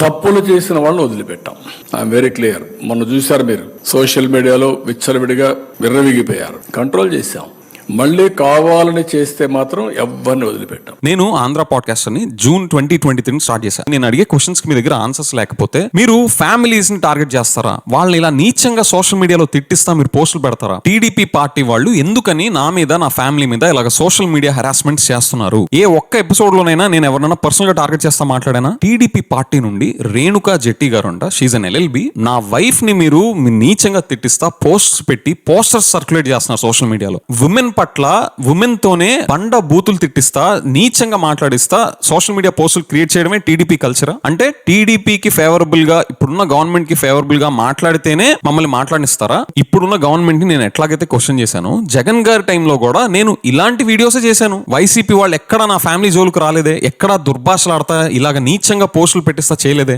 తప్పులు చేసిన వాళ్ళని వదిలిపెట్టాం. I'm very clear. మొన్న చూశారు మీరు, సోషల్ మీడియాలో విచ్చలవిడిగా విర్రవీగిపోయారు. కంట్రోల్ చేశాం. మళ్ళీ కావాలని చేస్తే మాత్రం ఎవరిని వదిలిపెట్టాం. నేను ఆంధ్ర పాడ్కాస్ట్ అని జూన్ 2023 స్టార్ట్ చేశాను. నేను అడిగే క్వశ్చన్స్ కి మీ దగ్గర ఆన్సర్స్ లేకపోతే మీరు ఫ్యామిలీస్ ని టార్గెట్ చేస్తారా? వాళ్ళని ఇలా నీచంగా సోషల్ మీడియాలో తిట్టిస్తా మీరు పోస్టులు పెడతారా? టీడీపీ పార్టీ వాళ్ళు ఎందుకని నా మీద, నా ఫ్యామిలీ మీద ఇలాగ సోషల్ మీడియా హెరాస్మెంట్స్ చేస్తున్నారు? ఏ ఒక్క ఎపిసోడ్ లోనైనా నేను ఎవరైనా పర్సనల్ గా టార్గెట్ చేస్తా మాట్లాడానా? టీడీపీ పార్టీ నుండి రేణుకా జెట్టి గారు అంట, షీజ్ అన్ ఎల్ఎల్బి, నా వైఫ్ ని మీరు నీచంగా తిట్టిస్తా పోస్ట్స్ పెట్టి పోస్టర్స్ సర్క్యులేట్ చేస్తున్నారు సోషల్ మీడియాలో. ఉమెన్ పట్ల, ఉమెన్ తోనే బండ బూతులు తిట్టిస్తా, నీచంగా మాట్లాడిస్తా సోషల్ మీడియా పోస్టులు క్రియేట్ చేయడమే టీడీపీ కల్చరా? అంటే టీడీపీకి ఫేవరబుల్ గా, ఇప్పుడున్న గవర్నమెంట్ కి ఫేవరబుల్ గా మాట్లాడితేనే మమ్మల్ని మాట్లాడిస్తారా? ఇప్పుడున్న గవర్నమెంట్ ని నేను ఎట్లాగైతే క్వశ్చన్ చేశాను, జగన్ గారి టైంలో కూడా నేను ఇలాంటి వీడియోసే చేశాను. వైసీపీ వాళ్ళు ఎక్కడ నా ఫ్యామిలీ జోలికి రాలేదే, ఎక్కడ దుర్భాషలాడతా ఇలాగ నీచంగా పోస్టులు పెట్టిస్తా చేయలేదే.